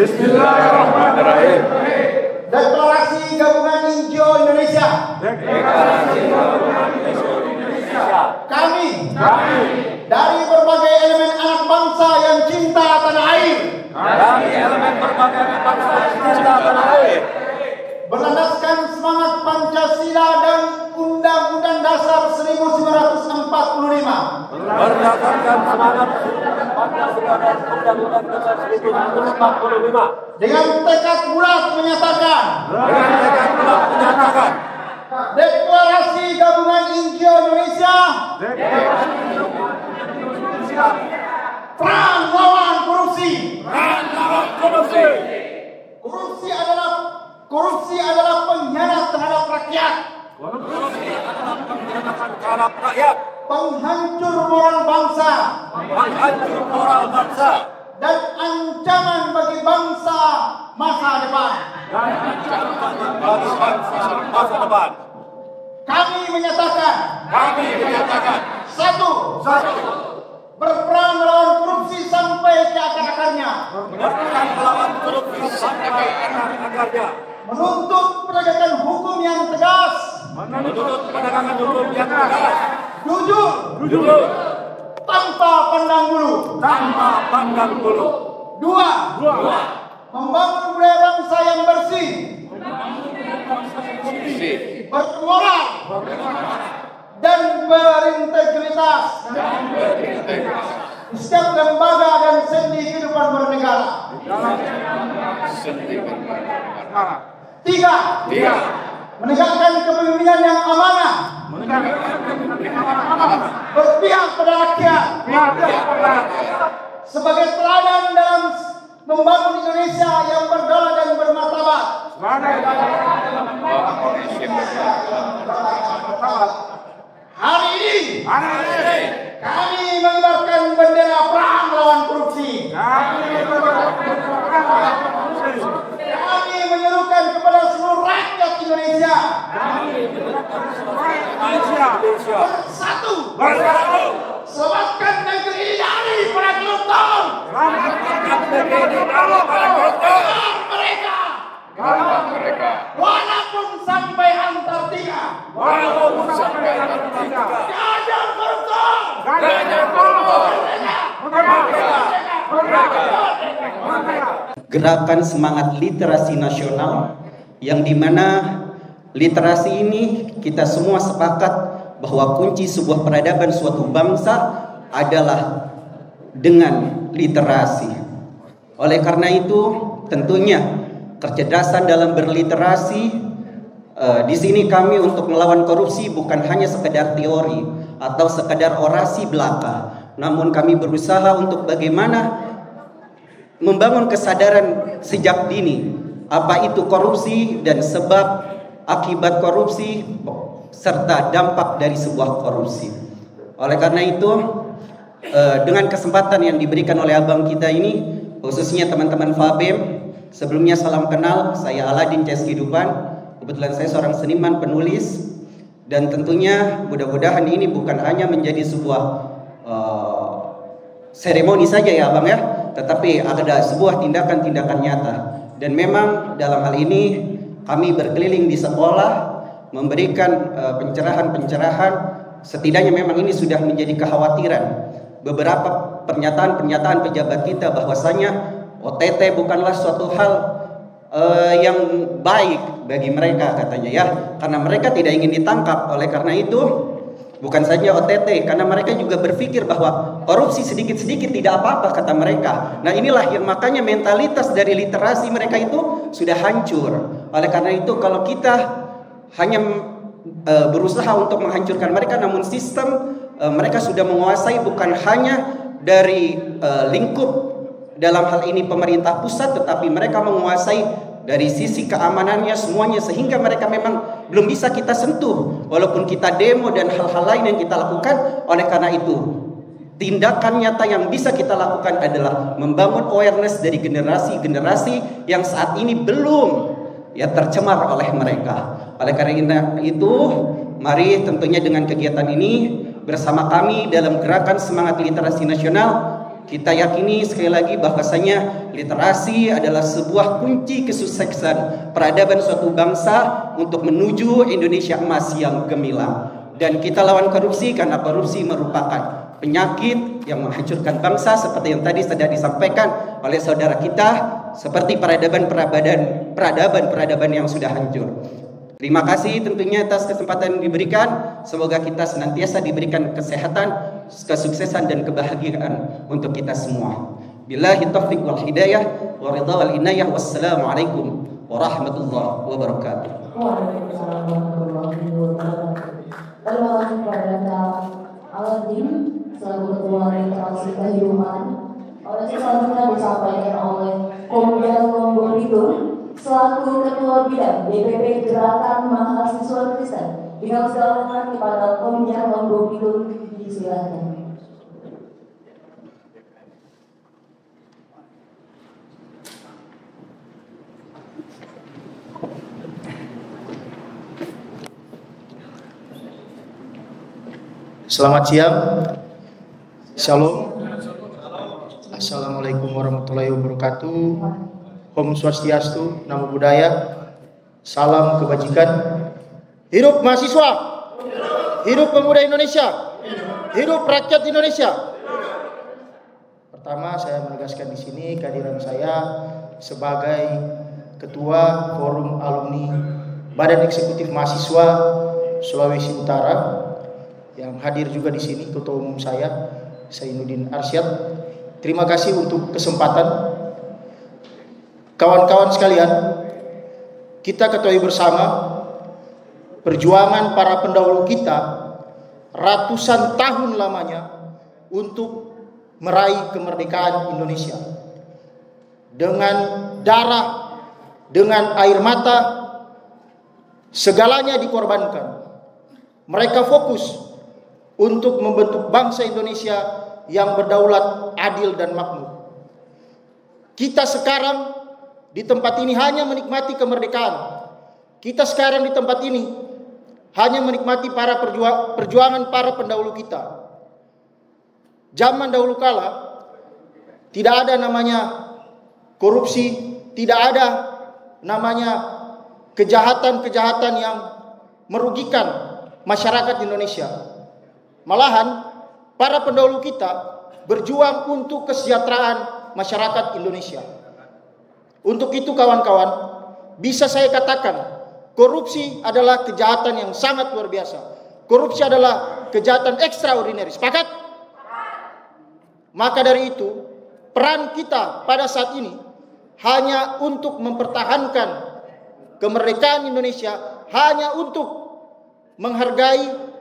Bismillahirrahmanirrahim. Deklarasi Gabungan Injio Indonesia. Kami dari berbagai elemen anak bangsa yang cinta tanah air. Berlandaskan semangat Pancasila dan Undang-Undang Dasar 1945. Dengan tekad bulat menyatakan. Deklarasi Gabungan Injio Indonesia. Perang lawan korupsi. Korupsi adalah pengkhianat terhadap rakyat. Penghancur moral bangsa. Dan ancaman bagi bangsa masa depan. Kami menyatakan. Satu. Berperang melawan korupsi sampai ke akar-akarnya. Menuntut penegakan hukum yang tegas. Jujur. Tanpa pandang bulu. Dua. Membangun budaya bangsa yang bersih. Bermoral. Dan berintegritas. Di setiap lembaga dan sendi kehidupan bernegara. Tiga. Menegakkan kepemimpinan yang amanah. Berpihak pada rakyat. Sebagai teladan dalam membangun Indonesia yang berdaulat dan bermartabat. Hari ini kami mengibarkan bendera perang melawan korupsi. Kami menyerukan kepada seluruh rakyat Indonesia. Bersatu. Selamatkan negeri ini dari para koruptor. Mereka. Walaupun sampai Antartika. Gajar koruptor. Gerakan semangat literasi nasional yang dimana literasi ini kita semua sepakat bahwa kunci sebuah peradaban suatu bangsa adalah dengan literasi. Oleh karena itu tentunya kecerdasan dalam berliterasi di sini kami untuk melawan korupsi bukan hanya sekedar teori atau sekedar orasi belaka, namun kami berusaha untuk bagaimana membangun kesadaran sejak dini apa itu korupsi dan sebab akibat korupsi serta dampak dari sebuah korupsi. Oleh karena itu dengan kesempatan yang diberikan oleh abang kita ini, khususnya teman-teman Fabem, sebelumnya salam kenal, saya Aladin CS Kehidupan. Kebetulan saya seorang seniman penulis, dan tentunya mudah-mudahan ini bukan hanya menjadi sebuah seremoni saja ya abang ya, tetapi ada sebuah tindakan-tindakan nyata. Dan memang dalam hal ini kami berkeliling di sekolah memberikan pencerahan-pencerahan. Setidaknya memang ini sudah menjadi kekhawatiran beberapa pernyataan-pernyataan pejabat kita bahwasanya OTT bukanlah suatu hal yang baik bagi mereka katanya ya, karena mereka tidak ingin ditangkap. Oleh karena itu bukan saja OTT, karena mereka juga berpikir bahwa korupsi sedikit-sedikit tidak apa-apa kata mereka. Nah inilah yang makanya mentalitas dari literasi mereka itu sudah hancur. Oleh karena itu kalau kita hanya berusaha untuk menghancurkan mereka, namun sistem mereka sudah menguasai bukan hanya dari lingkup dalam hal ini pemerintah pusat, tetapi mereka menguasai dari sisi keamanannya semuanya, sehingga mereka memang belum bisa kita sentuh walaupun kita demo dan hal-hal lain yang kita lakukan. Oleh karena itu tindakan nyata yang bisa kita lakukan adalah membangun awareness dari generasi-generasi yang saat ini belum ya tercemar oleh mereka. Oleh karena itu mari tentunya dengan kegiatan ini bersama kami dalam gerakan semangat literasi nasional, Kita yakini sekali lagi bahwasanya literasi adalah sebuah kunci kesuksesan peradaban suatu bangsa untuk menuju Indonesia emas yang gemilang. Dan kita lawan korupsi karena korupsi merupakan penyakit yang menghancurkan bangsa seperti yang tadi sudah disampaikan oleh saudara kita, seperti peradaban yang sudah hancur. Terima kasih tentunya atas kesempatan yang diberikan. Semoga kita senantiasa diberikan kesehatan, kesuksesan dan kebahagiaan untuk kita semua. Billahi taufiq wal hidayah wa ridha wal inayah. Wassalamualaikum warahmatullahi wabarakatuh. Waalaikumsalam warahmatullahi wabarakatuh. Terima kasih kepada Aladin selaku Ketua Literasi Kehidupan. Oleh selanjutnya disampaikan oleh Komjen Lombok Bidul selaku Ketua Bidang DPP Gerakan Mahasiswa Kristen. Dengan segala hormat kepada Komjen Lombok Bidul, disilakan. Selamat siang. Shalom. Assalamualaikum warahmatullahi wabarakatuh. Om Swastiastu, Namo Buddhaya. Salam kebajikan. Hidup mahasiswa. Hidup pemuda Indonesia. Hidup rakyat Indonesia. Pertama, saya menegaskan di sini kehadiran saya sebagai Ketua Forum Alumni Badan Eksekutif Mahasiswa Sulawesi Utara. Yang hadir juga di sini Ketua Umum saya, Zainuddin Arsyad. Terima kasih untuk kesempatan. Kawan-kawan sekalian, kita ketahui bersama perjuangan para pendahulu kita ratusan tahun lamanya untuk meraih kemerdekaan Indonesia. Dengan darah, dengan air mata, segalanya dikorbankan. Mereka fokus untuk membentuk bangsa Indonesia yang berdaulat, adil dan makmur. Kita sekarang di tempat ini hanya menikmati kemerdekaan. Kita sekarang di tempat ini hanya menikmati para perjuangan para pendahulu kita. Zaman dahulu kala tidak ada namanya korupsi, tidak ada namanya kejahatan-kejahatan yang merugikan masyarakat Indonesia. Malahan para pendahulu kita berjuang untuk kesejahteraan masyarakat Indonesia. Untuk itu kawan-kawan, bisa saya katakan korupsi adalah kejahatan yang sangat luar biasa. Korupsi adalah kejahatan ekstraordinari. Sepakat? Maka dari itu, peran kita pada saat ini hanya untuk mempertahankan kemerdekaan Indonesia, hanya untuk menghargai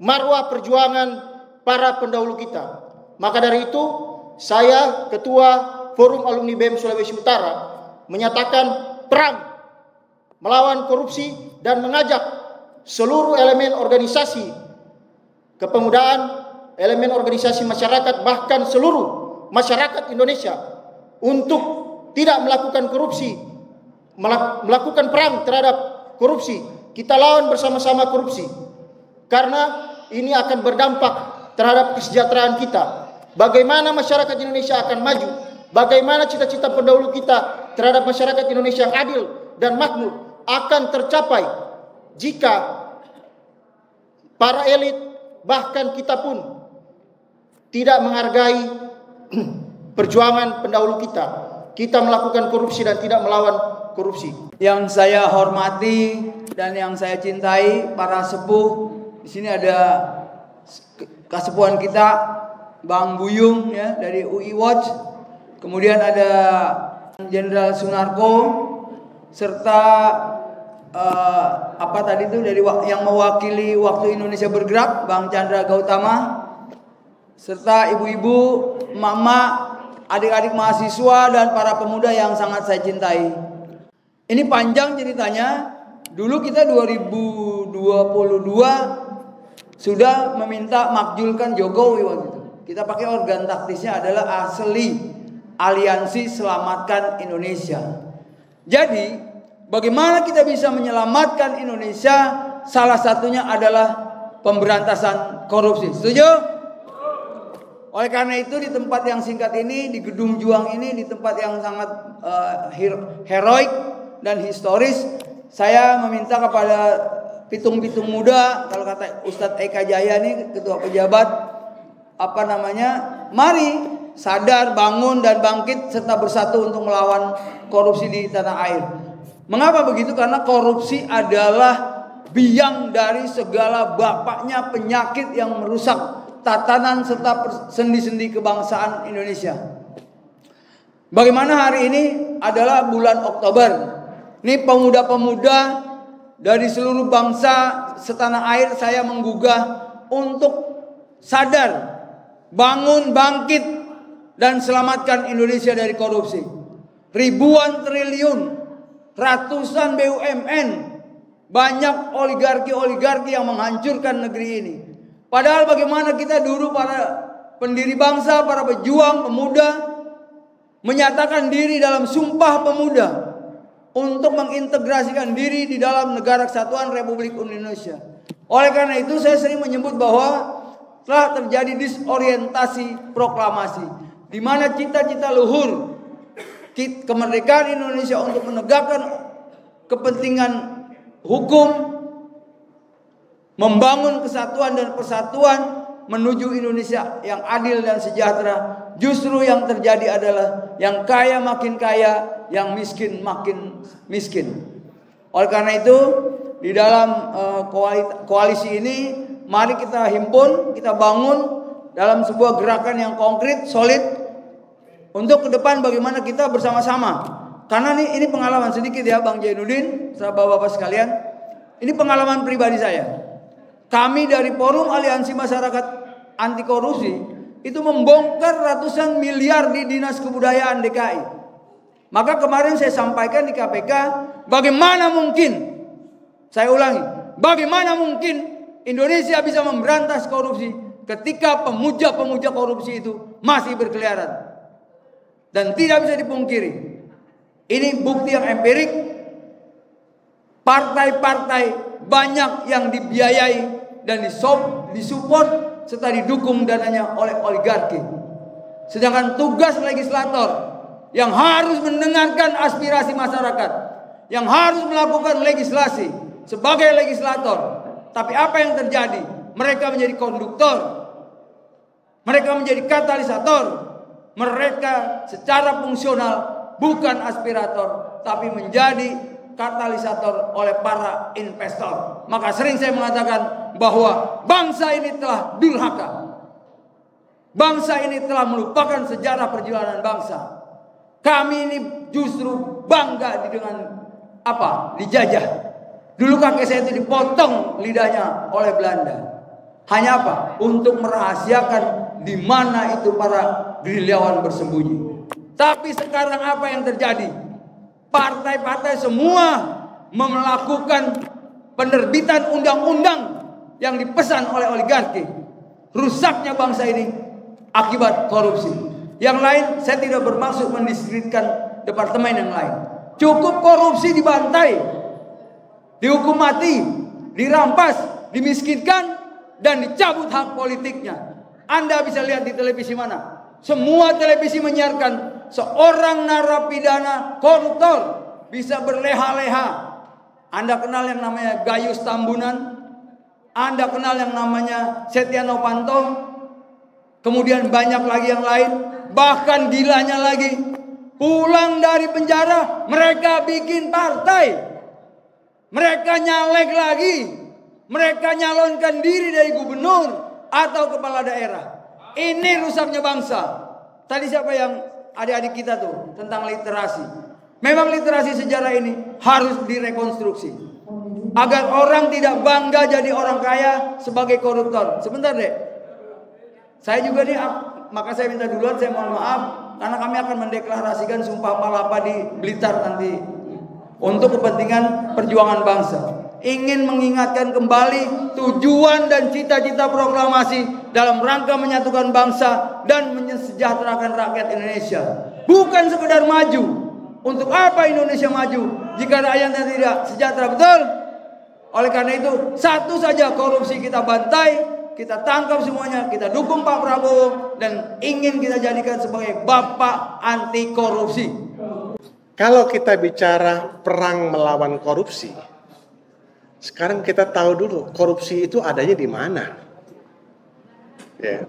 marwah perjuangan para pendahulu kita. Maka dari itu, saya Ketua Forum Alumni BEM Sulawesi Utara menyatakan perang melawan korupsi dan mengajak seluruh elemen organisasi kepemudaan, elemen organisasi masyarakat, bahkan seluruh masyarakat Indonesia untuk tidak melakukan korupsi, melakukan perang terhadap korupsi. Kita lawan bersama-sama korupsi. Karena ini akan berdampak terhadap kesejahteraan kita. Bagaimana masyarakat Indonesia akan maju, bagaimana cita-cita pendahulu kita terhadap masyarakat Indonesia yang adil dan makmur akan tercapai jika para elit, bahkan kita pun tidak menghargai perjuangan pendahulu kita. Kita melakukan korupsi dan tidak melawan korupsi. Yang saya hormati dan yang saya cintai, para sepuh. Di sini ada kesepuhan kita Bang Buyung ya dari UI Watch. Kemudian ada Jenderal Sunarko serta apa tadi itu dari yang mewakili Waktu Indonesia Bergerak Bang Chandra Gautama, serta ibu-ibu, emak-emak, adik-adik mahasiswa dan para pemuda yang sangat saya cintai. Ini panjang ceritanya. Dulu kita 2022 sudah meminta makjulkan Jokowi waktu itu. Kita pakai organ taktisnya adalah asli Aliansi Selamatkan Indonesia. Jadi, bagaimana kita bisa menyelamatkan Indonesia? Salah satunya adalah pemberantasan korupsi. Setuju? Oleh karena itu di tempat yang singkat ini, di Gedung Juang ini, di tempat yang sangat heroik dan historis, saya meminta kepada pitung-pitung muda, kalau kata Ustadz Eka Jaya nih, ketua pejabat, mari sadar, bangun dan bangkit serta bersatu untuk melawan korupsi di tanah air. Mengapa begitu? Karena korupsi adalah biang dari segala bapaknya penyakit yang merusak tatanan serta sendi-sendi kebangsaan Indonesia. Bagaimana hari ini adalah bulan Oktober. Ini pemuda-pemuda dari seluruh bangsa setanah air saya menggugah untuk sadar, bangun, bangkit dan selamatkan Indonesia dari korupsi. Ribuan triliun, ratusan BUMN, banyak oligarki-oligarki yang menghancurkan negeri ini. Padahal bagaimana kita dulu para pendiri bangsa, para pejuang, pemuda menyatakan diri dalam Sumpah Pemuda untuk mengintegrasikan diri di dalam Negara Kesatuan Republik Indonesia. Oleh karena itu saya sering menyebut bahwa telah terjadi disorientasi proklamasi, di mana cita-cita luhur kemerdekaan Indonesia untuk menegakkan kepentingan hukum, membangun kesatuan dan persatuan menuju Indonesia yang adil dan sejahtera, justru yang terjadi adalah yang kaya makin kaya, yang miskin makin miskin. Oleh karena itu, di dalam koalisi ini, mari kita himpun, kita bangun dalam sebuah gerakan yang konkret, solid, untuk ke depan bagaimana kita bersama-sama. Karena ini pengalaman sedikit ya Bang Jainuddin, sahabat-bapak sekalian, ini pengalaman pribadi saya. Kami dari Forum Aliansi Masyarakat Anti Korupsi itu membongkar ratusan miliar di Dinas Kebudayaan DKI. Maka kemarin saya sampaikan di KPK, bagaimana mungkin, saya ulangi, bagaimana mungkin Indonesia bisa memberantas korupsi ketika pemuja-pemuja korupsi itu masih berkeliaran. Dan tidak bisa dipungkiri, ini bukti yang empirik, partai-partai banyak yang dibiayai dan disupport serta didukung dananya oleh oligarki. Sedangkan tugas legislator yang harus mendengarkan aspirasi masyarakat, yang harus melakukan legislasi sebagai legislator. Tapi apa yang terjadi? Mereka menjadi konduktor, mereka menjadi katalisator, mereka secara fungsional bukan aspirator, tapi menjadi katalisator oleh para investor. Maka sering saya mengatakan bahwa bangsa ini telah durhaka. Bangsa ini telah melupakan sejarah perjalanan bangsa. Kami ini justru bangga dengan apa? Dijajah. Dulu kakek saya itu dipotong lidahnya oleh Belanda. Hanya apa? Untuk merahasiakan di mana itu para gerilyawan bersembunyi. Tapi sekarang apa yang terjadi? Partai-partai semua melakukan penerbitan undang-undang yang dipesan oleh oligarki. Rusaknya bangsa ini akibat korupsi. Yang lain, saya tidak bermaksud mendiskreditkan departemen yang lain. Cukup korupsi dibantai, dihukum mati, dirampas, dimiskinkan, dan dicabut hak politiknya. Anda bisa lihat di televisi mana? Semua televisi menyiarkan seorang narapidana koruptor bisa berleha-leha. Anda kenal yang namanya Gayus Tambunan? Anda kenal yang namanya Setia Novanto? Kemudian banyak lagi yang lain. Bahkan gilanya lagi, pulang dari penjara mereka bikin partai, mereka nyalek lagi, mereka nyalonkan diri dari gubernur atau kepala daerah. Ini rusaknya bangsa. Tadi siapa yang adik-adik kita tuh tentang literasi. Memang literasi sejarah ini harus direkonstruksi agar orang tidak bangga jadi orang kaya sebagai koruptor. Sebentar deh, saya juga nih, maka saya minta duluan, saya mohon maaf karena kami akan mendeklarasikan Sumpah Palapa di Blitar nanti untuk kepentingan perjuangan bangsa. Ingin mengingatkan kembali tujuan dan cita-cita proklamasi dalam rangka menyatukan bangsa dan mensejahterakan rakyat Indonesia. Bukan sekedar maju. Untuk apa Indonesia maju jika rakyatnya tidak sejahtera, betul? Oleh karena itu, satu saja korupsi kita bantai, kita tangkap semuanya, kita dukung Pak Prabowo, dan ingin kita jadikan sebagai bapak anti korupsi. Kalau kita bicara perang melawan korupsi, sekarang kita tahu dulu korupsi itu adanya di mana. Ya.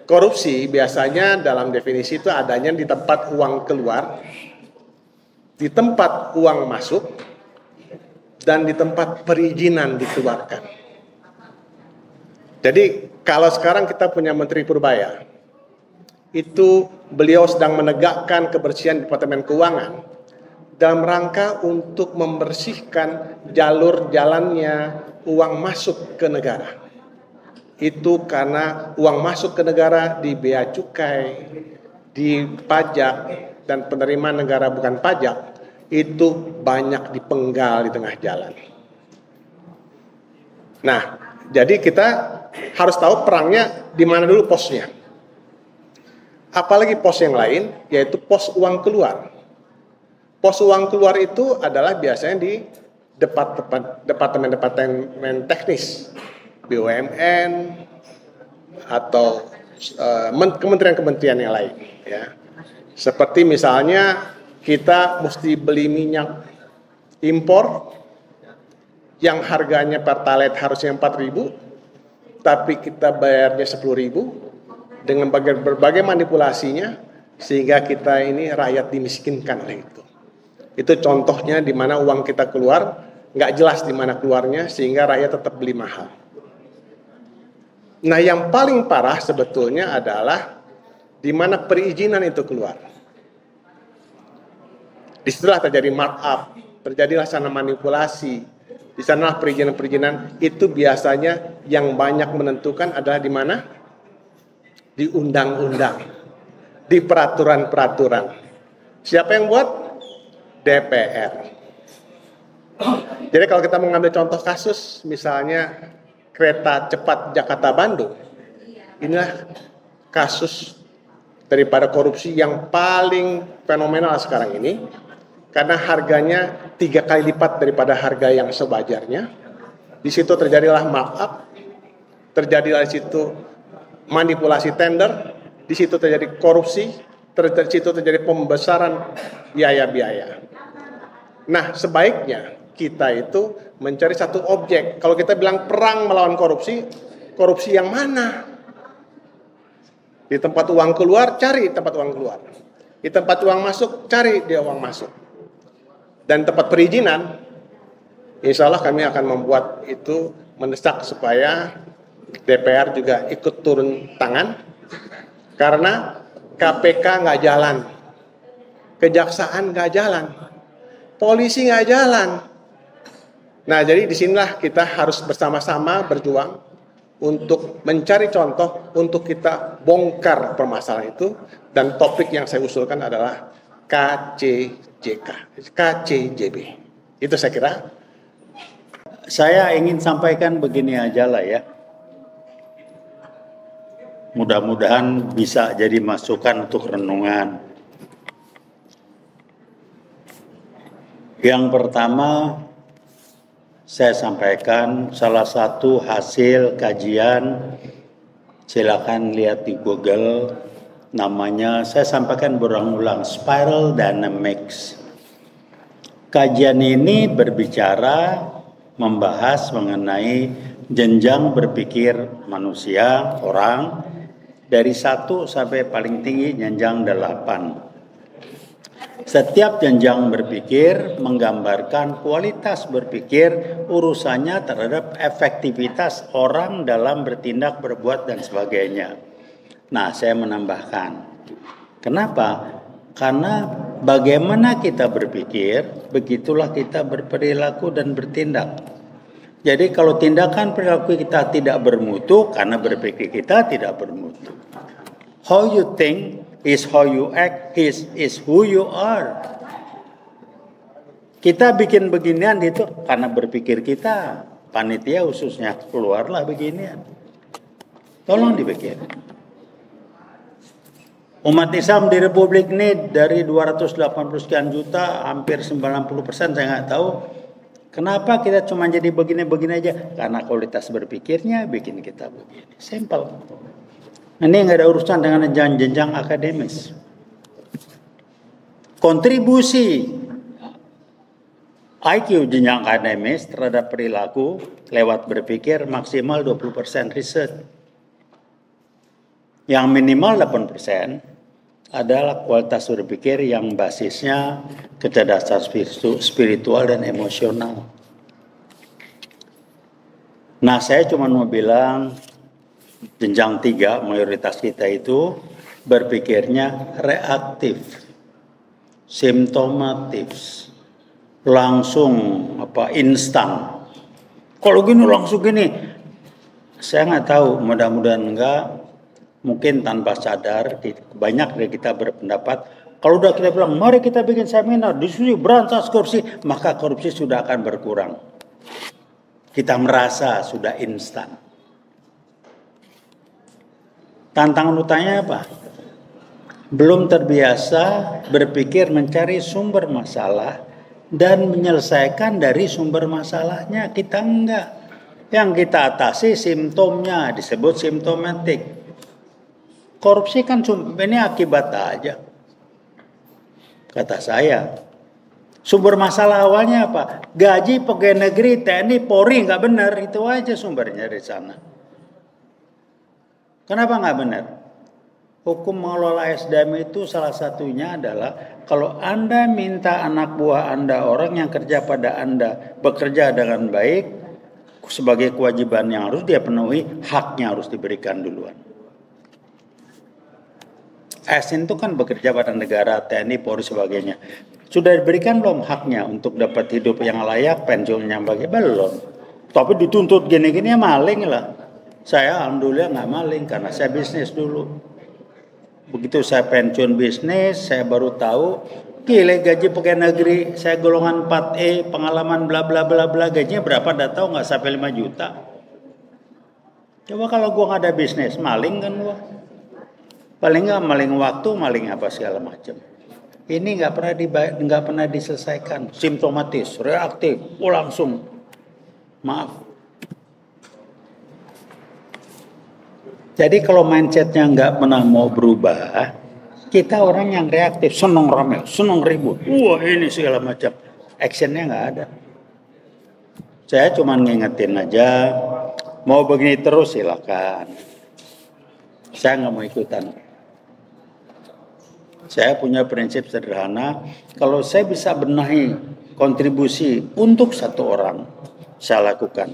Korupsi biasanya dalam definisi itu adanya di tempat uang keluar, di tempat uang masuk, dan di tempat perizinan dikeluarkan. Jadi kalau sekarang kita punya Menteri Purbaya, itu beliau sedang menegakkan kebersihan Departemen Keuangan dalam rangka untuk membersihkan jalur jalannya uang masuk ke negara. Itu karena uang masuk ke negara di bea cukai, di pajak, dan penerimaan negara bukan pajak, itu banyak dipenggal di tengah jalan. Nah, jadi kita harus tahu perangnya di mana dulu posnya. Apalagi pos yang lain, yaitu pos uang keluar. Pos uang keluar itu adalah biasanya di departemen teknis, BUMN atau kementerian-kementerian yang lain. Ya. Seperti misalnya kita mesti beli minyak impor yang harganya pertalite harusnya 4.000, tapi kita bayarnya 10.000 dengan berbagai manipulasinya sehingga kita ini rakyat dimiskinkan oleh itu. Itu contohnya di mana uang kita keluar, nggak jelas di mana keluarnya, sehingga rakyat tetap beli mahal. Nah, yang paling parah sebetulnya adalah di mana perizinan itu keluar. Disitulah terjadi markup, terjadilah sana manipulasi. Di sanalah perizinan-perizinan itu biasanya yang banyak menentukan adalah di mana? Di undang-undang, di peraturan-peraturan. Siapa yang buat? DPR. Jadi kalau kita mengambil contoh kasus, misalnya kereta cepat Jakarta-Bandung, inilah kasus daripada korupsi yang paling fenomenal sekarang ini, karena harganya 3 kali lipat daripada harga yang sewajarnya. Di situ terjadilah markup, terjadilah di situ manipulasi tender, di situ terjadi korupsi, di situ terjadi pembesaran biaya-biaya. Nah, sebaiknya kita itu mencari satu objek. Kalau kita bilang perang melawan korupsi, korupsi yang mana? Di tempat uang keluar, cari tempat uang keluar. Di tempat uang masuk, cari dia uang masuk. Dan tempat perizinan, insya Allah kami akan membuat itu, mendesak supaya DPR juga ikut turun tangan. Karena KPK nggak jalan, kejaksaan nggak jalan, polisi nggak jalan. Nah, jadi disinilah kita harus bersama-sama berjuang untuk mencari contoh untuk kita bongkar permasalahan itu. Dan topik yang saya usulkan adalah KCJB. Itu saya kira. Saya ingin sampaikan begini aja lah ya. Mudah-mudahan bisa jadi masukan untuk renungan. Yang pertama, saya sampaikan salah satu hasil kajian, silakan lihat di Google, namanya saya sampaikan berulang-ulang, Spiral Dynamics. Kajian ini berbicara, membahas mengenai jenjang berpikir manusia, orang, dari 1 sampai paling tinggi jenjang 8. Setiap jenjang berpikir menggambarkan kualitas berpikir, urusannya terhadap efektivitas orang dalam bertindak, berbuat, dan sebagainya. Nah, saya menambahkan. Kenapa? Karena bagaimana kita berpikir, begitulah kita berperilaku dan bertindak. Jadi kalau tindakan perilaku kita tidak bermutu, karena berpikir kita tidak bermutu. How you think is how you act, is who you are. Kita bikin beginian itu karena berpikir kita. Panitia khususnya keluarlah beginian. Tolong dibikin. Umat Islam di Republik ini dari 280 sekian juta, hampir 90%, saya nggak tahu. Kenapa kita cuma jadi begini-begini aja? Karena kualitas berpikirnya bikin kita begini. Simple. Ini nggak ada urusan dengan jenjang akademis. Kontribusi IQ jenjang akademis terhadap perilaku lewat berpikir maksimal 20% riset. Yang minimal 8% adalah kualitas berpikir yang basisnya kecerdasan spiritual dan emosional. Nah, saya cuma mau bilang jenjang 3 mayoritas kita itu berpikirnya reaktif, simptomatif, langsung instan. Kalau gini langsung gini, saya nggak tahu, mudah-mudahan enggak. Mungkin tanpa sadar banyak dari kita berpendapat kalau udah kita bilang mari kita bikin seminar diskusi berantas korupsi, maka korupsi sudah akan berkurang. Kita merasa sudah instan. Tantangan utamanya apa? Belum terbiasa berpikir mencari sumber masalah dan menyelesaikan dari sumber masalahnya. Kita enggak. Yang kita atasi simptomnya, disebut simptomatik. Korupsi kan ini akibat aja. Kata saya. Sumber masalah awalnya apa? Gaji pegawai negeri, TNI, Polri nggak benar. Itu aja sumbernya dari sana. Kenapa nggak benar? Hukum mengelola SDM itu salah satunya adalah kalau Anda minta anak buah Anda, orang yang kerja pada Anda, bekerja dengan baik, sebagai kewajiban yang harus dia penuhi, haknya harus diberikan duluan. ASN itu kan bekerja pada negara, TNI, Polri, sebagainya. Sudah diberikan belum haknya untuk dapat hidup yang layak, pensiunnya bagi? Belum. Tapi dituntut gini-gini ya maling lah. Saya alhamdulillah nggak maling karena saya bisnis dulu. Begitu saya pensiun bisnis, saya baru tahu gile gaji pegawai negeri, saya golongan 4E, pengalaman bla bla bla bla, gajinya berapa dah tahu nggak sampai 5 juta. Coba kalau gua nggak ada bisnis, maling kan gua. Paling nggak maling waktu, maling apa segala macam. Ini nggak pernah diselesaikan. Simptomatis, reaktif, langsung. Maaf. Jadi kalau mindsetnya nggak pernah mau berubah, kita orang yang reaktif, senang rame, senang ribut. Wah ini segala macam. Actionnya nggak ada. Saya cuma ngingetin aja, mau begini terus silakan. Saya nggak mau ikutan. Saya punya prinsip sederhana, kalau saya bisa benahi kontribusi untuk satu orang, saya lakukan.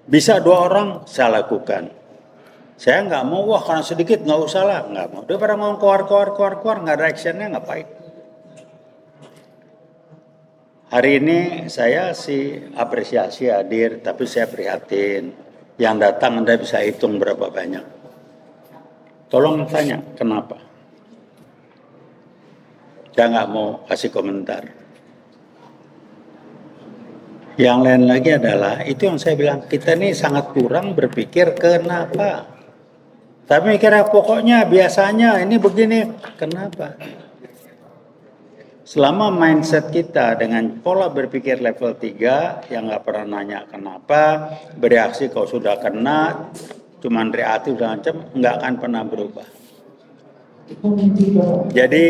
Bisa 2 orang, saya lakukan. Saya nggak mau, wah karena sedikit nggak usah lah, nggak mau. Daripada ngomong keluar, nggak ada actionnya, ngapain? Hari ini saya sih apresiasi hadir, tapi saya prihatin. Yang datang Anda bisa hitung berapa banyak. Tolong tanya, kenapa? Saya nggak mau kasih komentar. Yang lain lagi adalah, itu yang saya bilang, kita ini sangat kurang berpikir kenapa. Tapi mikirnya pokoknya, biasanya, ini begini, kenapa? Selama mindset kita dengan pola berpikir level 3, yang nggak pernah nanya kenapa, bereaksi kalau sudah kena, cuman reaktif dan macam, nggak akan pernah berubah. Jadi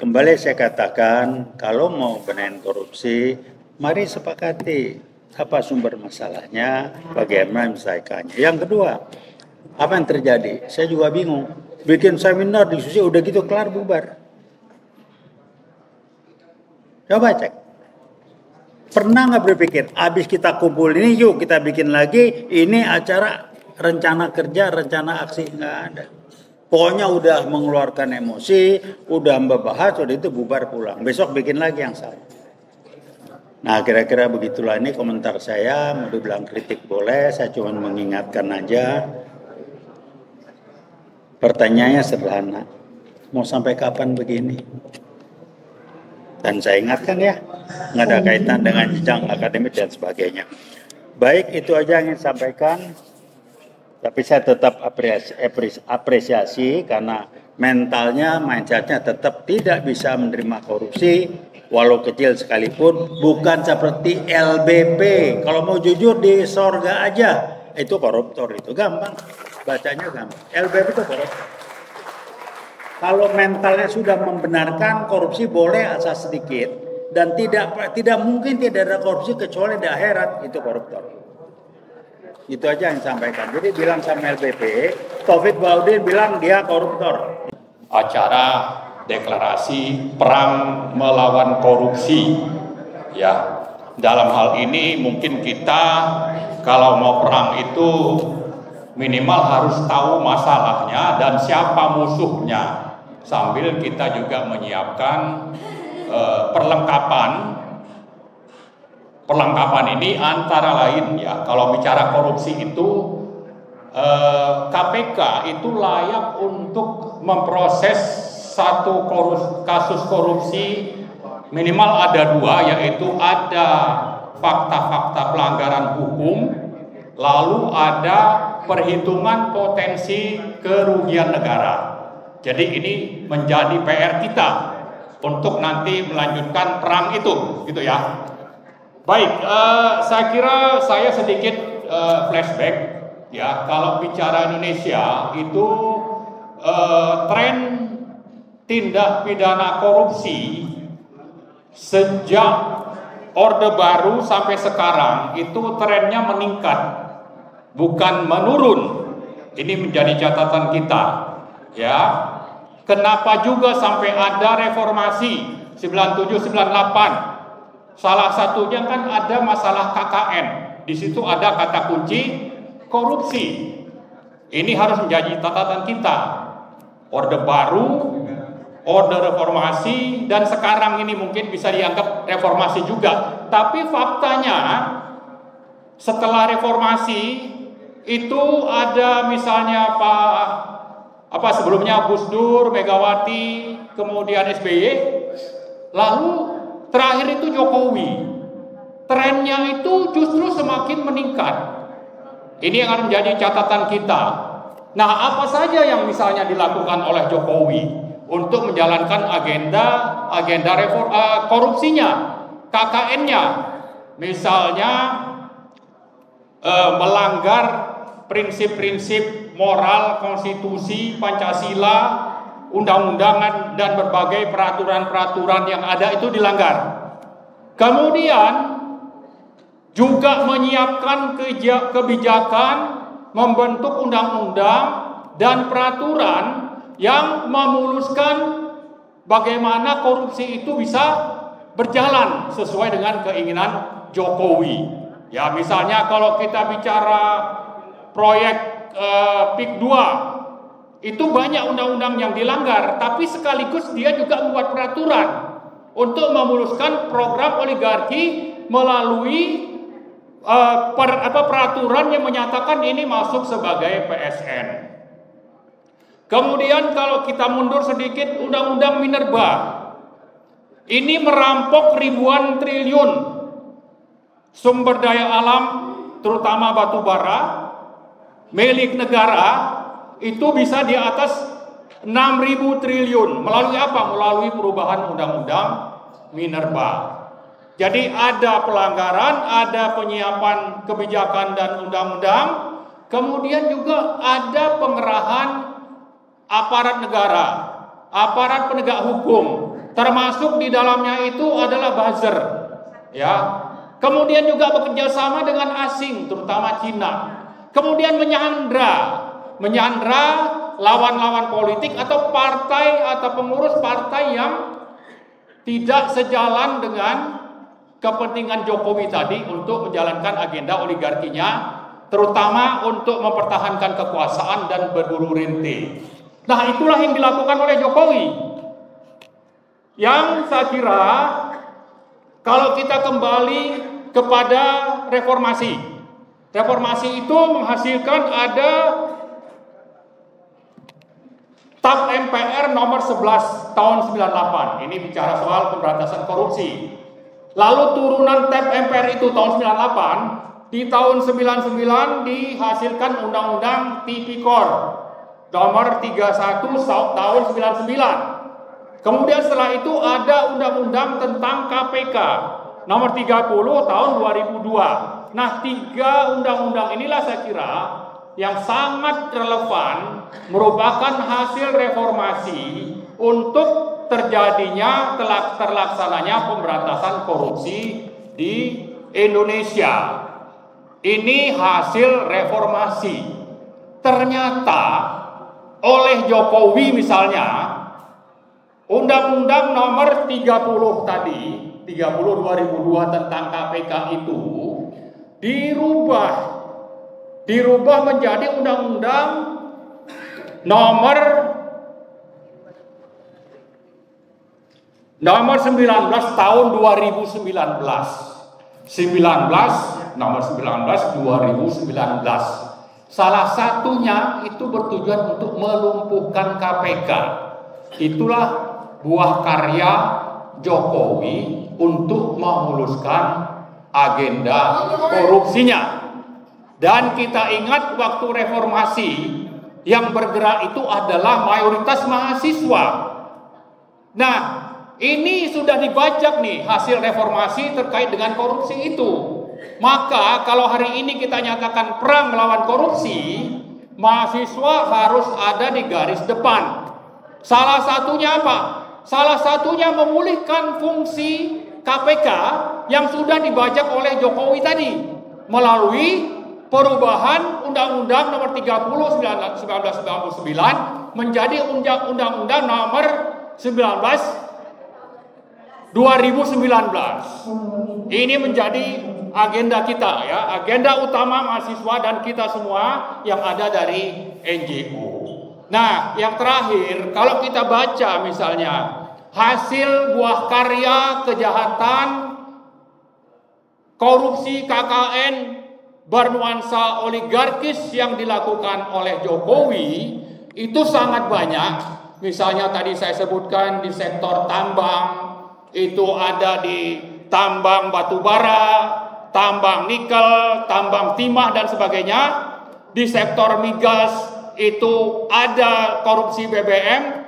kembali saya katakan, kalau mau benahin korupsi, mari sepakati apa sumber masalahnya, bagaimana menyelesaikannya. Yang kedua, apa yang terjadi? Saya juga bingung. Bikin seminar diskusi udah gitu kelar bubar. Coba cek. Pernah nggak berpikir, abis kita kumpul ini, yuk kita bikin lagi, ini acara rencana kerja, rencana aksi, nggak ada. Pokoknya udah mengeluarkan emosi, udah membahas, udah itu bubar pulang. Besok bikin lagi yang sama. Nah kira-kira begitulah, ini komentar saya. Mau dibilang kritik boleh, saya cuma mengingatkan aja. Pertanyaannya sederhana, mau sampai kapan begini? Dan saya ingatkan ya, nggak ada kaitan dengan jenjang akademik dan sebagainya. Baik, itu aja yang ingin sampaikan. Tapi saya tetap apresiasi karena mentalnya, mindsetnya tetap tidak bisa menerima korupsi, walau kecil sekalipun, bukan seperti LBP. Kalau mau jujur di sorga aja, itu koruptor, itu gampang. bacanya gampang. LBP itu koruptor. Kalau mentalnya sudah membenarkan korupsi boleh asal sedikit dan tidak mungkin tidak ada korupsi kecuali di akhirat, itu koruptor. Itu aja yang disampaikan. Jadi bilang sama LBP, Taufik Baudin bilang dia koruptor. Acara deklarasi perang melawan korupsi, ya. Dalam hal ini mungkin kita kalau mau perang itu minimal harus tahu masalahnya dan siapa musuhnya, sambil kita juga menyiapkan perlengkapan ini antara lain, ya, kalau bicara korupsi itu KPK itu layak untuk memproses satu kasus korupsi minimal ada 2, yaitu ada fakta-fakta pelanggaran hukum, lalu ada perhitungan potensi kerugian negara. Jadi ini menjadi PR kita untuk nanti melanjutkan perang itu, gitu ya. Baik, saya kira saya sedikit flashback, ya. Kalau bicara Indonesia itu tren tindak pidana korupsi sejak Orde Baru sampai sekarang itu trennya meningkat, bukan menurun. Ini menjadi catatan kita, ya. Kenapa juga sampai ada reformasi 97-98? Salah satunya kan ada masalah KKN. Di situ ada kata kunci korupsi. Ini harus menjadi catatan kita. Orde Baru, Orde Reformasi, dan sekarang ini mungkin bisa dianggap reformasi juga. Tapi faktanya setelah reformasi itu ada misalnya sebelumnya Gus Dur, Megawati, kemudian SBY, lalu terakhir itu Jokowi. Trennya itu justru semakin meningkat. Ini yang harus menjadi catatan kita. Nah, apa saja yang misalnya dilakukan oleh Jokowi untuk menjalankan agenda korupsinya, KKN-nya, misalnya melanggar prinsip-prinsip moral, konstitusi, Pancasila, undang-undangan, dan berbagai peraturan-peraturan yang ada itu dilanggar. Kemudian juga menyiapkan kebijakan, membentuk undang-undang dan peraturan yang memuluskan bagaimana korupsi itu bisa berjalan sesuai dengan keinginan Jokowi. Ya, misalnya kalau kita bicara proyek PIK 2, itu banyak undang-undang yang dilanggar, tapi sekaligus dia juga membuat peraturan untuk memuluskan program oligarki melalui peraturan yang menyatakan ini masuk sebagai PSN. Kemudian kalau kita mundur sedikit, undang-undang minerba ini merampok ribuan triliun sumber daya alam, terutama batu bara milik negara, itu bisa di atas 6.000 triliun. Melalui apa? Melalui perubahan undang-undang minerba. Jadi ada pelanggaran, ada penyiapan kebijakan dan undang-undang, kemudian juga ada pengerahan aparat negara, aparat penegak hukum, termasuk di dalamnya itu adalah buzzer, ya. Kemudian juga bekerja sama dengan asing, terutama Cina. Kemudian menyandra lawan-lawan politik atau partai atau pengurus partai yang tidak sejalan dengan kepentingan Jokowi tadi untuk menjalankan agenda oligarkinya, terutama untuk mempertahankan kekuasaan dan berburu rente. Nah, itulah yang dilakukan oleh Jokowi. Yang saya kira kalau kita kembali kepada reformasi, reformasi itu menghasilkan ada TAP MPR nomor 11 tahun 98. Ini bicara soal pemberantasan korupsi. Lalu turunan TAP MPR itu tahun 98, di tahun 99 dihasilkan Undang-Undang Tipikor nomor 31 tahun 99. Kemudian setelah itu ada Undang-Undang tentang KPK nomor 30 tahun 2002. Nah, 3 undang-undang inilah saya kira yang sangat relevan, merupakan hasil reformasi untuk terjadinya terlaksananya pemberantasan korupsi di Indonesia. Ini hasil reformasi. Ternyata oleh Jokowi misalnya, Undang-Undang nomor 30 tadi, 30 2002 tentang KPK itu dirubah menjadi Undang-Undang nomor 19 tahun 2019. Nomor 19 2019. Salah satunya itu bertujuan untuk melumpuhkan KPK. Itulah buah karya Jokowi untuk memuluskan agenda korupsinya. Dan kita ingat waktu reformasi yang bergerak itu adalah mayoritas mahasiswa. Nah, ini sudah dibajak nih hasil reformasi terkait dengan korupsi itu. Maka kalau hari ini kita nyatakan perang melawan korupsi, mahasiswa harus ada di garis depan. Salah satunya apa? Salah satunya memulihkan fungsi KPK yang sudah dibajak oleh Jokowi tadi melalui perubahan Undang-Undang nomor 30 1999 menjadi Undang-Undang nomor 19 2019. Ini menjadi agenda kita ya, agenda utama mahasiswa dan kita semua yang ada dari NGO. Nah, yang terakhir, kalau kita baca misalnya hasil buah karya kejahatan korupsi KKN bernuansa oligarkis yang dilakukan oleh Jokowi itu sangat banyak. Misalnya tadi saya sebutkan di sektor tambang, itu ada di tambang batu bara, tambang nikel, tambang timah dan sebagainya. Di sektor migas itu ada korupsi BBM,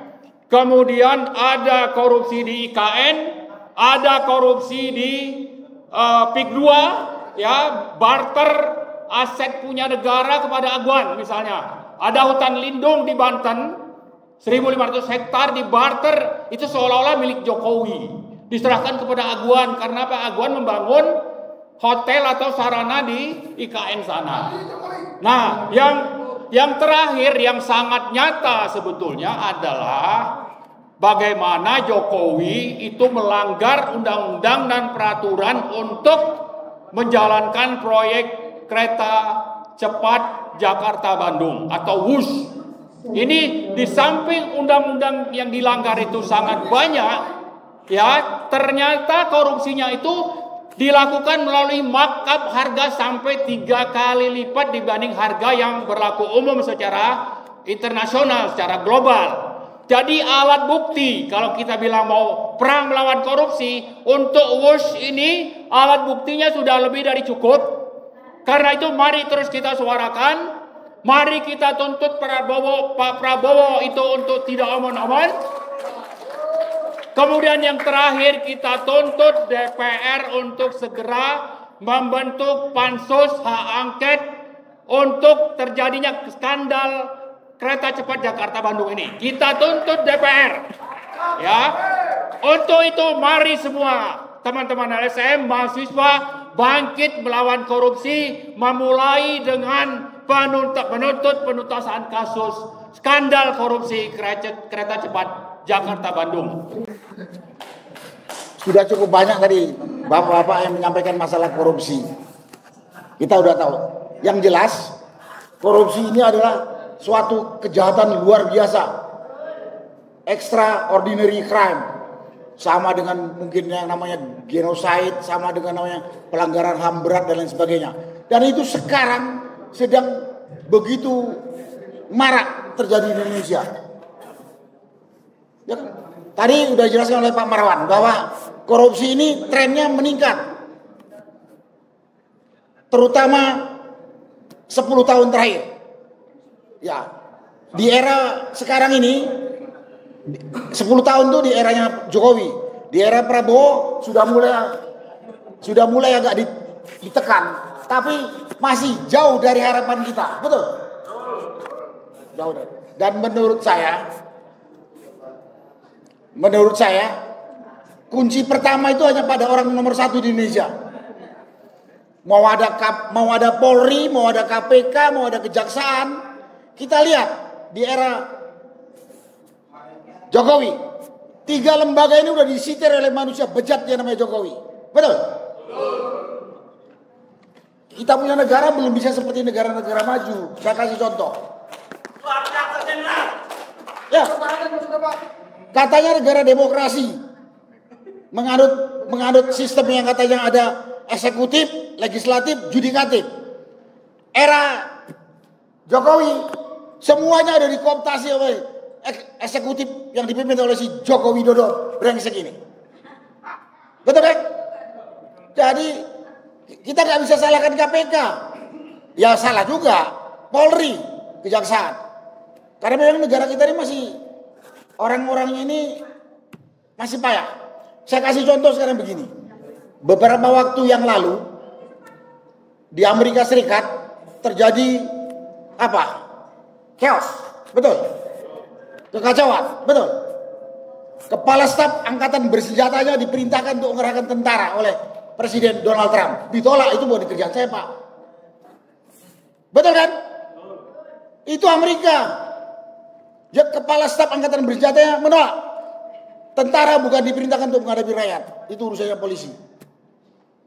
kemudian ada korupsi di IKN, ada korupsi di PIK 2, ya, barter aset punya negara kepada aguan misalnya. Ada hutan lindung di Banten 1.500 hektar di barter, itu seolah-olah milik Jokowi, diserahkan kepada aguan karena Pak Aguan membangun hotel atau sarana di IKN sana. Nah, yang terakhir yang sangat nyata sebetulnya adalah bagaimana Jokowi itu melanggar undang-undang dan peraturan untuk menjalankan proyek kereta cepat Jakarta-Bandung atau WUS. Ini di samping undang-undang yang dilanggar itu sangat banyak, ya, ternyata korupsinya itu dilakukan melalui markup harga sampai 3 kali lipat dibanding harga yang berlaku umum secara internasional, secara global. Jadi alat bukti, kalau kita bilang mau perang melawan korupsi, untuk WUS ini alat buktinya sudah lebih dari cukup. Karena itu mari terus kita suarakan, mari kita tuntut Pak Prabowo itu untuk tidak omon-omon. Kemudian yang terakhir kita tuntut DPR untuk segera membentuk pansus hak angket untuk terjadinya skandal kereta cepat Jakarta-Bandung ini. Kita tuntut DPR. Ya. Untuk itu mari semua teman-teman LSM, mahasiswa bangkit melawan korupsi, memulai dengan penuntasan kasus skandal korupsi kereta cepat Jakarta-Bandung. Sudah cukup banyak tadi bapak-bapak yang menyampaikan masalah korupsi. Kita udah tahu. Yang jelas korupsi ini adalah suatu kejahatan luar biasa, extraordinary crime, sama dengan mungkin yang namanya genocide, sama dengan namanya pelanggaran HAM berat dan lain sebagainya. Dan itu sekarang sedang begitu marak terjadi di Indonesia. Ya, tadi sudah dijelaskan oleh Pak Marwan bahwa korupsi ini trennya meningkat, terutama 10 tahun terakhir. Ya, di era sekarang ini 10 tahun tuh di eranya Jokowi. Di era Prabowo sudah mulai agak ditekan, tapi masih jauh dari harapan kita. Betul? Dan menurut saya kunci pertama itu hanya pada orang nomor 1 di Indonesia. Mau ada Polri, mau ada KPK, mau ada Kejaksaan. Kita lihat di era Jokowi, 3 lembaga ini udah disitir oleh manusia bejat yang namanya Jokowi. Betul? Kita punya negara belum bisa seperti negara-negara maju. Saya kasih contoh. Ya, katanya negara demokrasi, menganut sistem yang katanya ada eksekutif, legislatif, judikatif. Era Jokowi semuanya ada dikooptasi oleh eksekutif yang dipimpin oleh si Joko Widodo brengsek ini. Betul kan? Jadi kita nggak bisa salahkan KPK. Ya salah juga Polri, Kejaksaan. Karena memang negara kita ini masih orang-orangnya ini masih payah. Saya kasih contoh sekarang begini. Beberapa waktu yang lalu di Amerika Serikat terjadi apa? Chaos, betul? Kekacauan, betul? Kepala staf angkatan bersenjatanya diperintahkan untuk mengerahkan tentara oleh Presiden Donald Trump. Ditolak, itu bukan kerjaan saya, Pak. Betul kan? Itu Amerika. Ya, kepala staf angkatan bersenjatanya menolak. Tentara bukan diperintahkan untuk menghadapi rakyat. Itu urusannya polisi.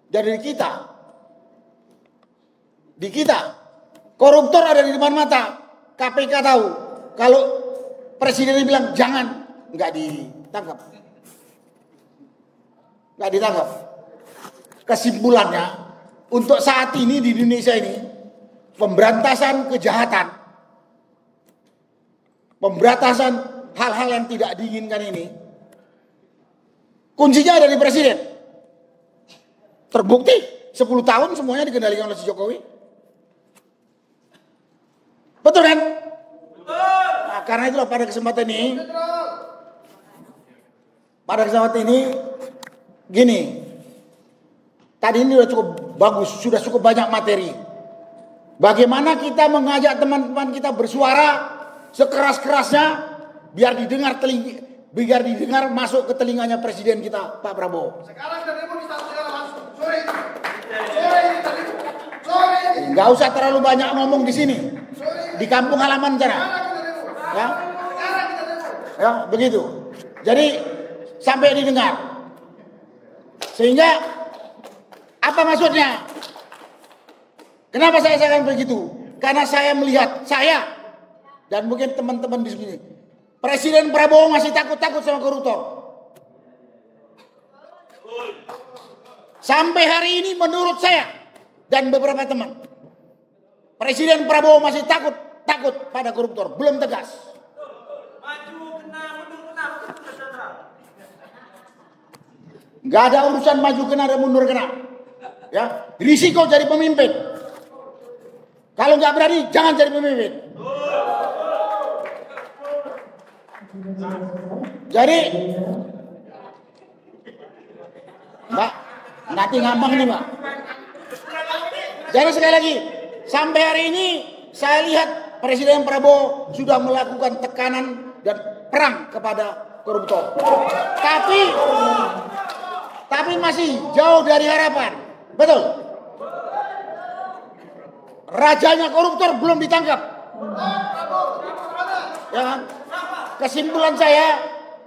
Jadi di kita koruptor ada di depan mata. KPK tahu. Kalau presiden bilang jangan, nggak ditangkap. Nggak ditangkap. Kesimpulannya, untuk saat ini di Indonesia ini, pemberantasan kejahatan, pemberantasan hal-hal yang tidak diinginkan ini, kuncinya ada di presiden. Terbukti 10 tahun semuanya dikendalikan oleh si Jokowi. Betul kan? Nah, karena itulah pada kesempatan ini gini. Tadi ini sudah cukup bagus, sudah cukup banyak materi. Bagaimana kita mengajak teman-teman kita bersuara sekeras-kerasnya biar didengar masuk ke telinganya presiden kita Pak Prabowo. Sekarang demo di satu negara langsung. Sore ini. Nggak usah terlalu banyak ngomong di sini. Di kampung halaman sana. Ya, begitu. Jadi sampai didengar. Sehingga apa maksudnya? Kenapa saya akan begitu? Karena saya melihat dan mungkin teman-teman di sini, Presiden Prabowo masih takut-takut sama koruptor. Sampai hari ini menurut saya dan beberapa teman, Presiden Prabowo masih takut pada koruptor, belum tegas. Gak ada urusan maju kena dan mundur kena. Ya, risiko jadi pemimpin. Kalau nggak berani, jangan jadi pemimpin. Jadi, Mbak, nanti ngambang nih, Mbak. Jadi sekali lagi, sampai hari ini saya lihat Presiden Prabowo sudah melakukan tekanan dan perang kepada koruptor. Tapi masih jauh dari harapan. Betul. Rajanya koruptor belum ditangkap. Ya kan? Kesimpulan saya,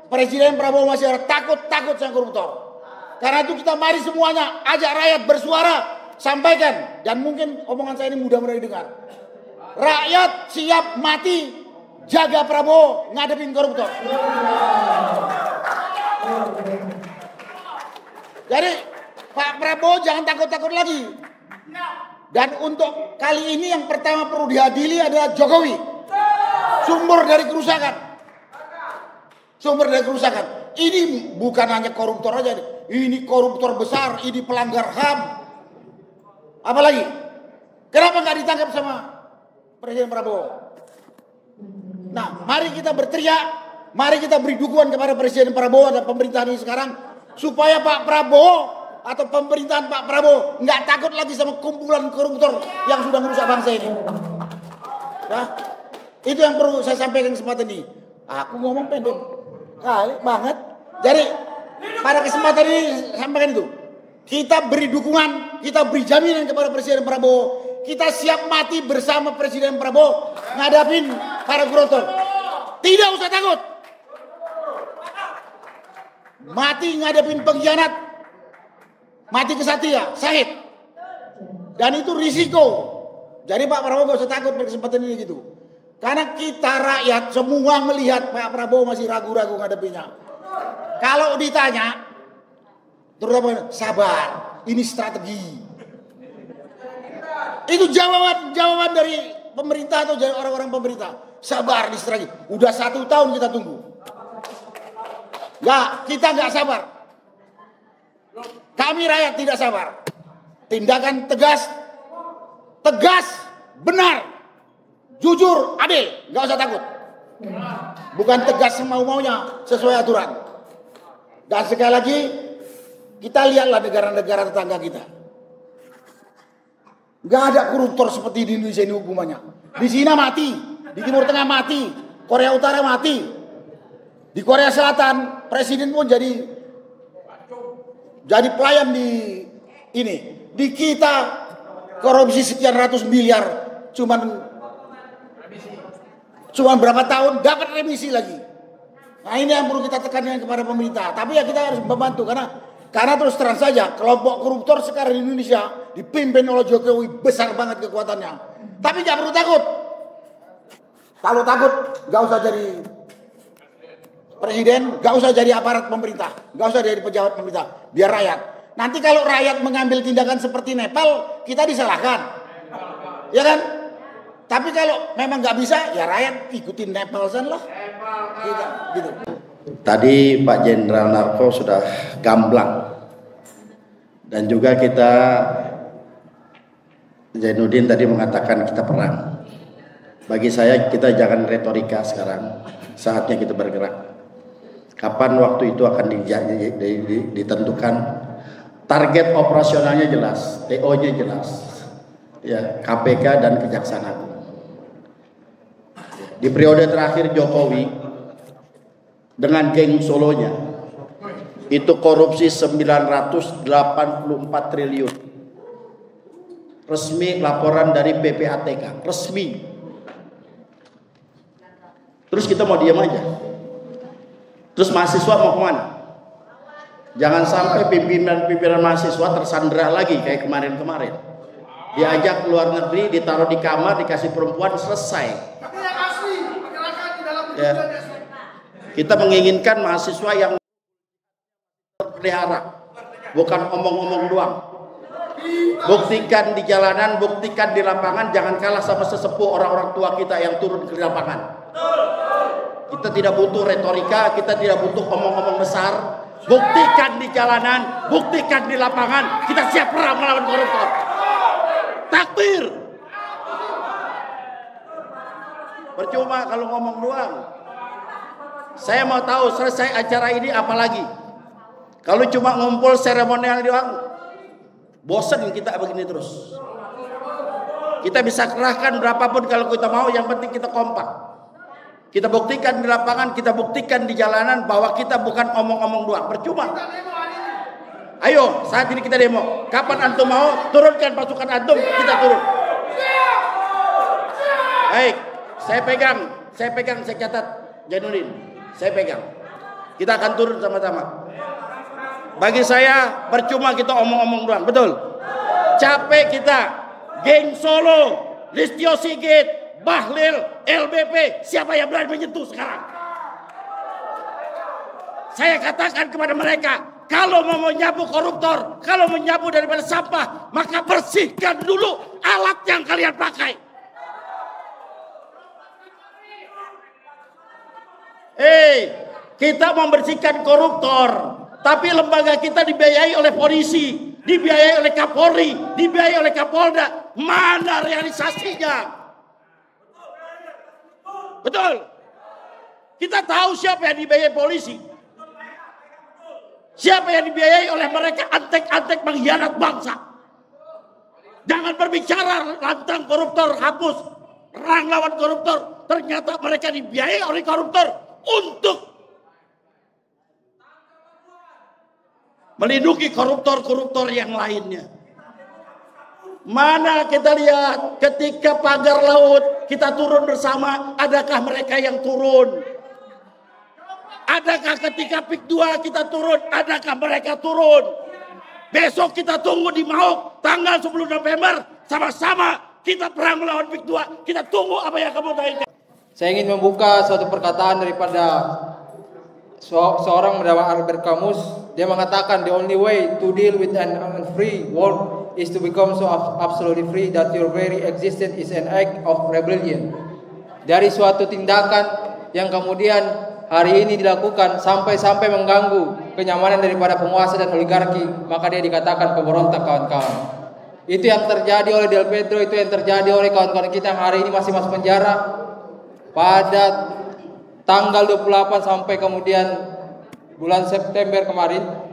Presiden Prabowo masih takut sama koruptor. Karena itu kita mari semuanya ajak rakyat bersuara, sampaikan, dan mungkin omongan saya ini mudah-mudahan didengar. Rakyat siap mati jaga Prabowo ngadepin koruptor. Jadi Pak Prabowo jangan takut-takut lagi. Dan untuk kali ini yang pertama perlu diadili adalah Jokowi. Sumber dari kerusakan. Ini bukan hanya koruptor aja. Ini koruptor besar, ini pelanggar HAM. Apalagi? Kenapa nggak ditangkap sama Presiden Prabowo? Nah, mari kita berteriak, mari kita beri dukungan kepada Presiden Prabowo dan pemerintahan ini sekarang, supaya Pak Prabowo atau pemerintahan Pak Prabowo nggak takut lagi sama kumpulan koruptor yang sudah merusak bangsa ini. Ya. Itu yang perlu saya sampaikan kesempatan ini. Aku ngomong pendek kali banget. Jadi pada kesempatan ini sampaikan itu. Kita beri dukungan, kita beri jaminan kepada Presiden Prabowo. Kita siap mati bersama Presiden Prabowo ngadapin para koruptor. Tidak usah takut. Mati ngadepin pengkhianat, mati kesatria, sakit. Dan itu risiko. Jadi Pak Prabowo gak usah takut pada kesempatan ini gitu. Karena kita rakyat semua melihat Pak Prabowo masih ragu-ragu ngadepinya. Kalau ditanya, terutama sabar, ini strategi. Itu jawaban dari pemerintah atau dari orang-orang pemerintah. Sabar, ini strategi. Udah 1 tahun kita tunggu. Kita nggak sabar. Kami rakyat tidak sabar. Tindakan tegas, benar, jujur, adil, nggak usah takut. Bukan tegas semau-maunya, sesuai aturan. Dan sekali lagi, kita lihatlah negara-negara tetangga kita. Nggak ada koruptor seperti di Indonesia ini hukumannya. Di Cina mati, di Timur Tengah mati, Korea Utara mati. Di Korea Selatan, presiden pun jadi pelayan di ini. Di kita korupsi sekian ratus miliar, cuman berapa tahun dapat remisi lagi. Nah ini yang perlu kita tekankan kepada pemerintah. Tapi ya kita harus membantu karena terus terang saja kelompok koruptor sekarang di Indonesia dipimpin oleh Jokowi besar banget kekuatannya. Tapi nggak perlu takut. Kalau takut nggak usah jadi presiden, gak usah jadi aparat pemerintah, gak usah jadi pejabat pemerintah, biar rakyat. Nanti kalau rakyat mengambil tindakan seperti Nepal, kita disalahkan, ya kan? Tapi kalau memang gak bisa, ya rakyat ikutin Nepal lah. Gitu. Tadi Pak Jenderal Narko sudah gamblang, dan juga Zainuddin tadi mengatakan kita perang. Bagi saya kita jangan retorika sekarang, saatnya kita bergerak. Kapan waktu itu akan ditentukan, target operasionalnya jelas, TO-nya jelas, ya KPK dan Kejaksaan Agung. Di periode terakhir Jokowi dengan geng Solonya itu korupsi 984 triliun. Resmi laporan dari PPATK, resmi. Terus kita mau diam aja. Terus mahasiswa mau kemana? Jangan sampai pimpinan mahasiswa tersandra lagi kayak kemarin-kemarin. Diajak ke luar negeri, ditaruh di kamar, dikasih perempuan, selesai. Ya. Kita menginginkan mahasiswa yang terpelihara, bukan omong-omong doang. Buktikan di jalanan, buktikan di lapangan, jangan kalah sama sesepuh orang-orang tua kita yang turun ke lapangan. Kita tidak butuh retorika, kita tidak butuh omong-omong besar. Buktikan di jalanan, buktikan di lapangan, kita siap perang melawan koruptor. Takbir. Percuma kalau ngomong doang. Saya mau tahu selesai acara ini apa lagi. Kalau cuma ngumpul seremonial doang, bosan kita begini terus. Kita bisa kerahkan berapapun kalau kita mau, yang penting kita kompak. Kita buktikan di lapangan, kita buktikan di jalanan bahwa kita bukan omong-omong doang. Percuma. Ayo, saat ini kita demo. Kapan antum mau turunkan pasukan antum, kita turun. Baik, saya pegang, saya catat Zainuddin. Saya pegang. Kita akan turun sama-sama. Bagi saya percuma kita omong-omong doang, betul. Capek kita, geng Solo, Listio Sigit, Bahlil, LBP, siapa yang berani menyentuh sekarang? Saya katakan kepada mereka, kalau mau menyapu koruptor, kalau menyapu daripada sampah, maka bersihkan dulu alat yang kalian pakai. Kita membersihkan koruptor, tapi lembaga kita dibiayai oleh polisi, dibiayai oleh Kapolri, dibiayai oleh Kapolda. Mana realisasinya? Betul. Kita tahu siapa yang dibiayai polisi. Siapa yang dibiayai oleh mereka antek-antek pengkhianat bangsa. Jangan berbicara lantang koruptor, hapus. Perang lawan koruptor. ternyata mereka dibiayai oleh koruptor untuk melindungi koruptor-koruptor yang lainnya. Mana kita lihat ketika pagar laut kita turun bersama, adakah mereka yang turun? Adakah ketika PIK 2 kita turun, adakah mereka turun? Besok kita tunggu di Mauk tanggal 10 November, sama-sama kita perang melawan PIK 2. Kita tunggu apa yang kamu tahu. Saya ingin membuka suatu perkataan daripada seorang bernama Albert Camus. Dia mengatakan the only way to deal with an unfree world is to become so absolutely free that your very existence is an act of rebellion. Dari suatu tindakan yang kemudian hari ini dilakukan sampai-sampai mengganggu kenyamanan daripada penguasa dan oligarki, maka dia dikatakan pemberontak, kawan-kawan. Itu yang terjadi oleh Del Pedro, itu yang terjadi oleh kawan-kawan kita yang hari ini masih masuk penjara. Pada tanggal 28 sampai kemudian bulan September kemarin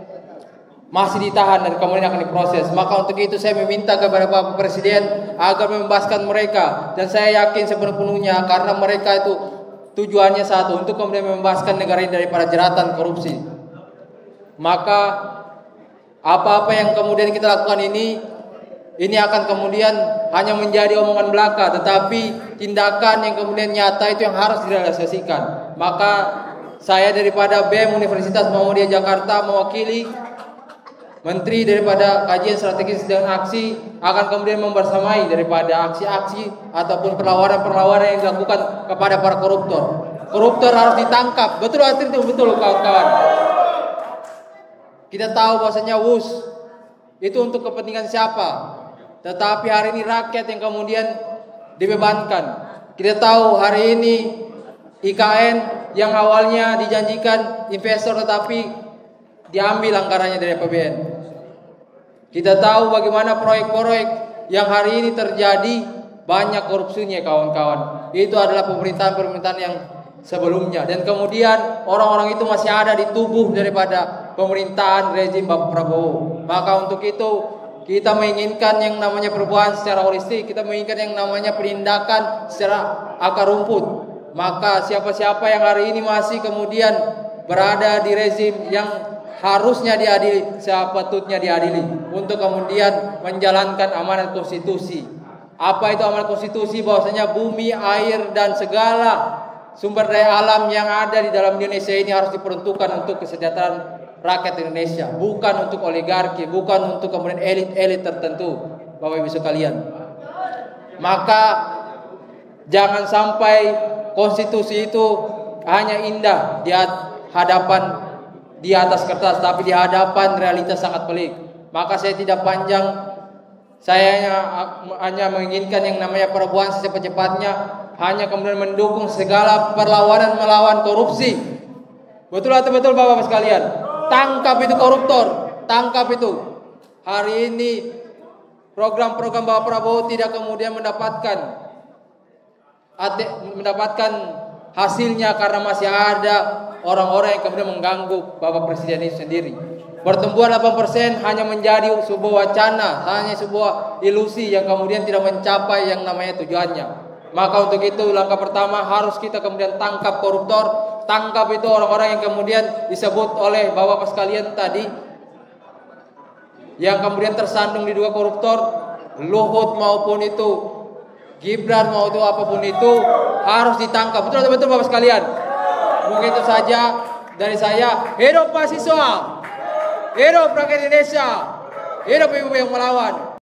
masih ditahan dan kemudian akan diproses. Maka untuk itu saya meminta kepada Bapak Presiden agar membebaskan mereka, dan saya yakin sepenuhnya karena mereka itu tujuannya satu, untuk kemudian membebaskan negara ini daripada jeratan korupsi. Maka apa-apa yang kemudian kita lakukan ini akan kemudian hanya menjadi omongan belaka, tetapi tindakan yang kemudian nyata itu yang harus direalisasikan. Maka saya daripada BEM Universitas Muhammadiyah Jakarta mewakili Menteri daripada Kajian Strategis dan Aksi akan kemudian membersamai daripada aksi-aksi ataupun perlawanan-perlawanan yang dilakukan kepada para koruptor. Koruptor harus ditangkap. Betul arti itu, betul kawan-kawan. Kita tahu bahwasanya WUS itu untuk kepentingan siapa? Tetapi hari ini rakyat yang kemudian dibebankan. Kita tahu hari ini IKN yang awalnya dijanjikan investor tetapi diambil anggarannya dari APBN. Kita tahu bagaimana proyek-proyek yang hari ini terjadi banyak korupsinya, kawan-kawan. Itu adalah pemerintahan-pemerintahan yang sebelumnya, dan kemudian orang-orang itu masih ada di tubuh daripada pemerintahan rezim Bapak Prabowo. Maka untuk itu kita menginginkan yang namanya perubahan secara holistik, kita menginginkan yang namanya penindakan secara akar rumput. Maka siapa-siapa yang hari ini masih kemudian berada di rezim yang harusnya diadili, sepatutnya diadili untuk kemudian menjalankan amanat konstitusi. Apa itu amanat konstitusi? Bahwasanya bumi, air dan segala sumber daya alam yang ada di dalam Indonesia ini harus diperuntukkan untuk kesejahteraan rakyat Indonesia, bukan untuk oligarki, bukan untuk kemudian elit-elit tertentu, Bapak Ibu sekalian. Maka jangan sampai konstitusi itu hanya indah di hadapan, di atas kertas, tapi di hadapan realitas sangat pelik. Maka saya tidak panjang, saya hanya menginginkan yang namanya perubahan secepat-cepatnya, hanya kemudian mendukung segala perlawanan melawan korupsi. Betul atau betul Bapak-Bapak sekalian? Tangkap itu koruptor, tangkap itu. Hari ini program-program Bapak Prabowo tidak kemudian mendapatkan hasilnya karena masih ada orang-orang yang kemudian mengganggu Bapak Presiden ini sendiri. Pertumbuhan 8% hanya menjadi sebuah wacana, hanya sebuah ilusi yang kemudian tidak mencapai yang namanya tujuannya. Maka untuk itu langkah pertama harus kita kemudian tangkap koruptor. Tangkap itu orang-orang yang kemudian disebut oleh Bapak sekalian tadi, yang kemudian tersandung diduga koruptor. Luhut maupun itu Gibran mau itu apapun itu harus ditangkap. Betul betul Bapak sekalian. Mungkin itu saja dari saya. Hidup mahasiswa, hidup rakyat Indonesia, hidup ibu yang melawan.